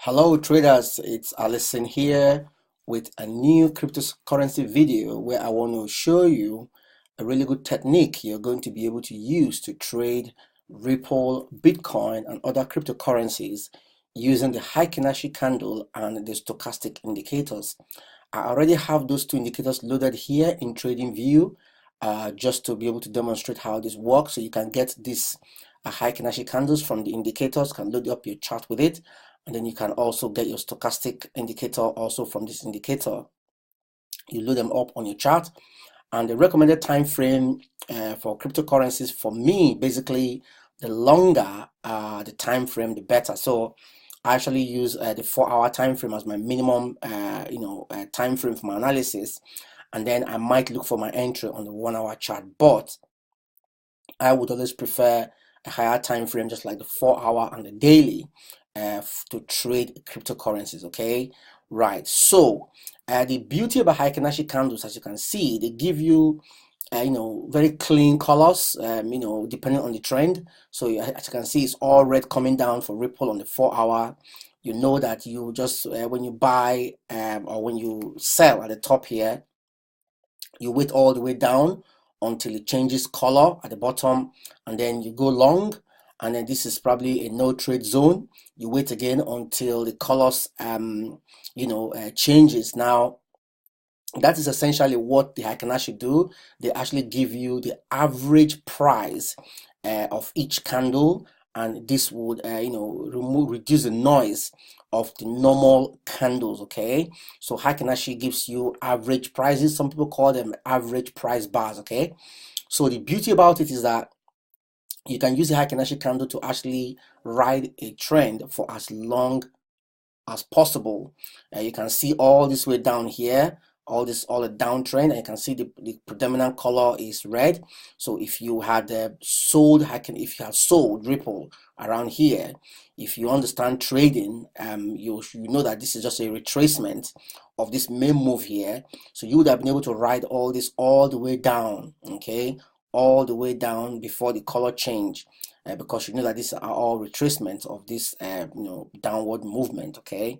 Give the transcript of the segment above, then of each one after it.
Hello traders, it's Alison here with a new cryptocurrency video where I want to show you a really good technique you're going to be able to use to trade Ripple, Bitcoin and other cryptocurrencies using the Heikin Ashi candle and the stochastic indicators. I already have those two indicators loaded here in TradingView just to be able to demonstrate how this works. So you can get this Heikin Ashi candles from the indicators, can load up your chart with it, and then you can also get your stochastic indicator also from this indicator. You load them up on your chart, and the recommended time frame for cryptocurrencies for me, basically the longer the time frame the better. So I actually use the 4-hour time frame as my minimum time frame for my analysis, and then I might look for my entry on the 1-hour chart, but I would always prefer a higher time frame, just like the 4-hour and the daily, to trade cryptocurrencies. Okay, right. So the beauty about Heikin Ashi candles, as you can see, they give you very clean colors, depending on the trend. So as you can see, it's all red coming down for Ripple on the 4-hour. You know that you just when you buy or when you sell at the top here, you wait all the way down until it changes color at the bottom, and then you go long, and then this is probably a no trade zone. You wait again until the colors changes. Now that is essentially what the Heikin Ashi do. They actually give you the average price of each candle, and this would reduce the noise of the normal candles. Okay, so Heikin Ashi gives you average prices. Some people call them average price bars. Okay, so the beauty about it is that you can use the Heikin Ashi candle to actually ride a trend for as long as possible. You can see all this way down here, all the downtrend, and you can see the predominant color is red. So if you had sold if you had sold Ripple around here, if you understand trading, you know that this is just a retracement of this main move here. So you would have been able to ride all this all the way down, okay, all the way down before the color change, because you know that these are all retracements of this downward movement. Okay,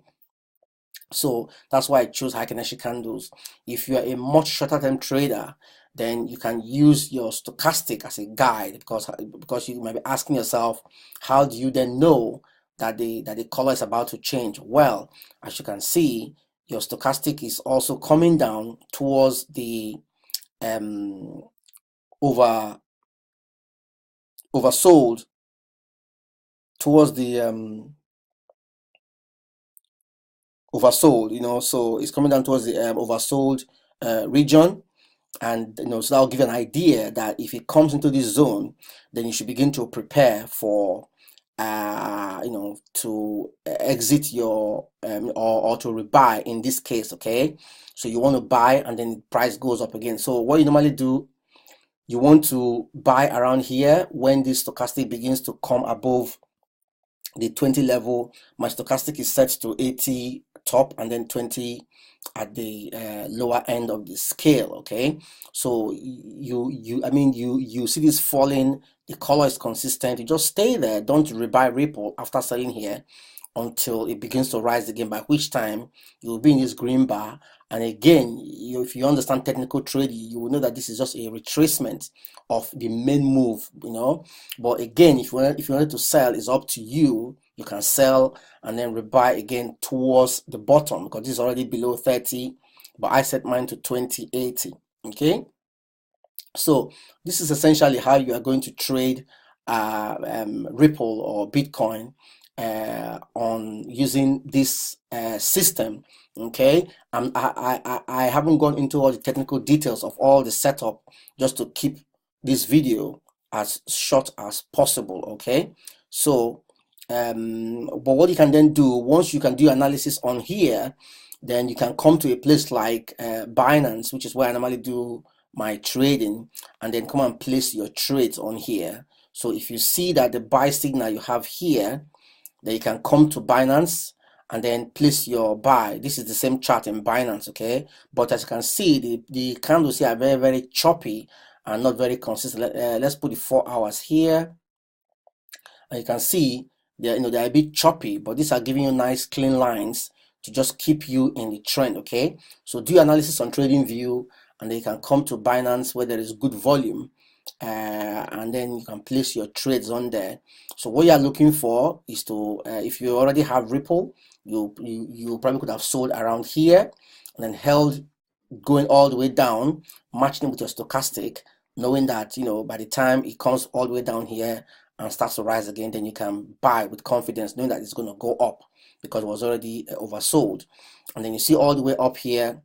so that's why I chose Heikin Ashi candles. If you are a much shorter term trader, then you can use your stochastic as a guide, because you might be asking yourself, how do you then know that the color is about to change? Well, as you can see, your stochastic is also coming down towards the over oversold, towards the oversold, so it's coming down towards the oversold region. And so that'll give you an idea that if it comes into this zone, then you should begin to prepare for to exit your or to rebuy in this case. Okay, so you want to buy and then the price goes up again. So what you normally do, you want to buy around here when this stochastic begins to come above the 20 level. My stochastic is set to 80 top and then 20 at the lower end of the scale. Okay, so you see this falling, the color is consistent, you just stay there, don't rebuy Ripple after selling here until it begins to rise again, by which time you'll be in this green bar. And again, if you understand technical trading, you will know that this is just a retracement of the main move. But again, if you wanted to sell, it's up to you. You can sell and then rebuy again towards the bottom, because this is already below 30, but I set mine to 2080. Okay, so this is essentially how you are going to trade Ripple or Bitcoin on using this system. Okay, I haven't gone into all the technical details of all the setup, just to keep this video as short as possible. Okay, so but what you can then do, once you can do analysis on here, then you can come to a place like Binance, which is where I normally do my trading, and then come and place your trades on here. So if you see that the buy signal you have here, then you can come to Binance and then place your buy. This is the same chart in Binance. Okay, but as you can see, the candles here are very, very choppy and not very consistent. Let's put the 4 hours here, and you can see they're a bit choppy, but these are giving you nice clean lines to just keep you in the trend. Okay, so do analysis on TradingView, and then you can come to Binance where there is good volume, and then you can place your trades on there. So what you are looking for is to, if you already have Ripple, you probably could have sold around here and then held going all the way down, matching with your stochastic, knowing that by the time it comes all the way down here and starts to rise again, then you can buy with confidence, knowing that it's going to go up because it was already oversold. And then you see all the way up here.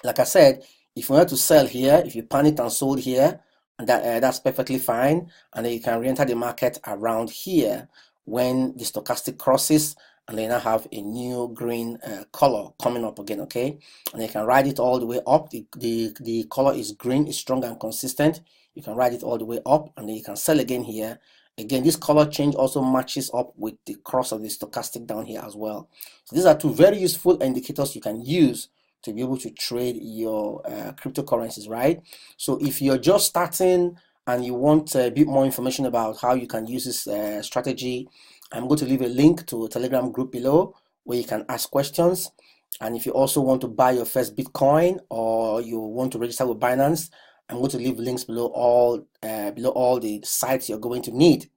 Like I said, if you want to sell here, if you panicked and sold here, and that's perfectly fine, and then you can re-enter the market around here when the stochastic crosses, and then I have a new green color coming up again. Okay, and you can ride it all the way up. The color is green, is strong and consistent. You can ride it all the way up, and then you can sell again here. Again, this color change also matches up with the cross of the stochastic down here as well. So these are two very useful indicators you can use to be able to trade your cryptocurrencies, right? So if you're just starting and you want a bit more information about how you can use this strategy, I'm going to leave a link to a Telegram group below where you can ask questions. And if you also want to buy your first Bitcoin, or you want to register with Binance, I'm going to leave links below all the sites you're going to need.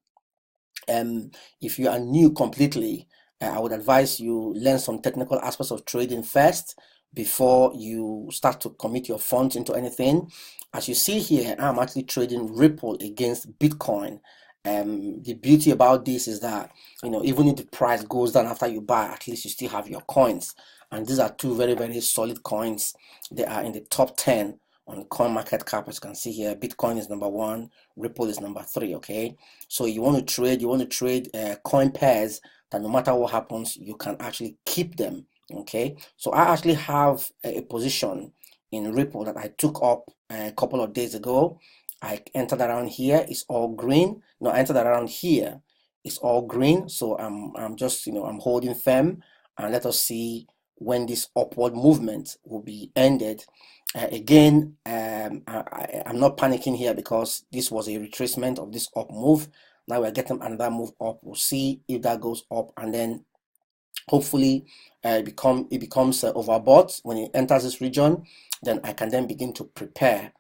If you are new completely, I would advise you learn some technical aspects of trading first before you start to commit your funds into anything. As you see here, I'm actually trading Ripple against Bitcoin. The beauty about this is that even if the price goes down after you buy, at least you still have your coins. And these are two very, very solid coins. They are in the top 10 on coin market cap. As you can see here, Bitcoin is number 1, Ripple is number 3. Okay, so you want to trade coin pairs that no matter what happens, you can actually keep them. Okay, so I actually have a position in Ripple that I took up a couple of days ago. I entered around here, it's all green. No, I entered around here, it's all green. So I'm just I'm holding firm, and let us see when this upward movement will be ended. Again, I'm not panicking here because this was a retracement of this up move. Now we're getting another move up. We'll see if that goes up, and then hopefully it becomes overbought. When it enters this region, then I can then begin to prepare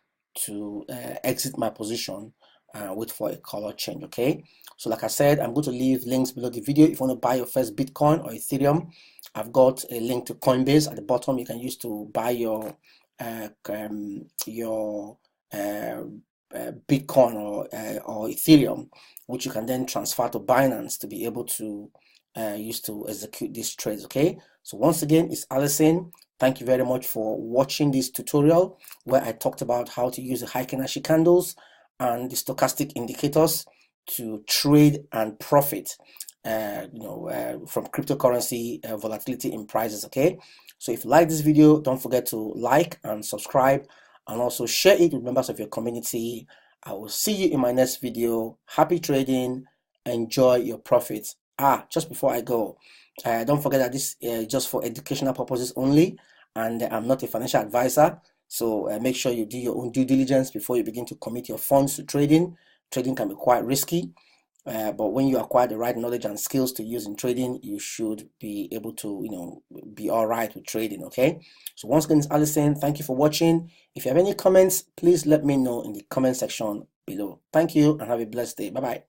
to exit my position, wait for a color change. Okay, so like I said, I'm going to leave links below the video. If you want to buy your first Bitcoin or Ethereum, I've got a link to Coinbase at the bottom. You can use to buy your Bitcoin or Ethereum, which you can then transfer to Binance to be able to use to execute these trades. Okay, so once again, it's Allison. Thank you very much for watching this tutorial where I talked about how to use the Heikin Ashi candles and the stochastic indicators to trade and profit from cryptocurrency volatility in prices. Okay, so if you like this video, don't forget to like and subscribe, and also share it with members of your community. I will see you in my next video. Happy trading, enjoy your profits. Just before I go, don't forget that this is just for educational purposes only, and I'm not a financial advisor. So make sure you do your own due diligence before you begin to commit your funds to trading. Trading can be quite risky, but when you acquire the right knowledge and skills to use in trading, you should be able to be all right with trading. Okay, so once again, it's Allison. Thank you for watching. If you have any comments, please let me know in the comment section below. Thank you and have a blessed day. Bye bye.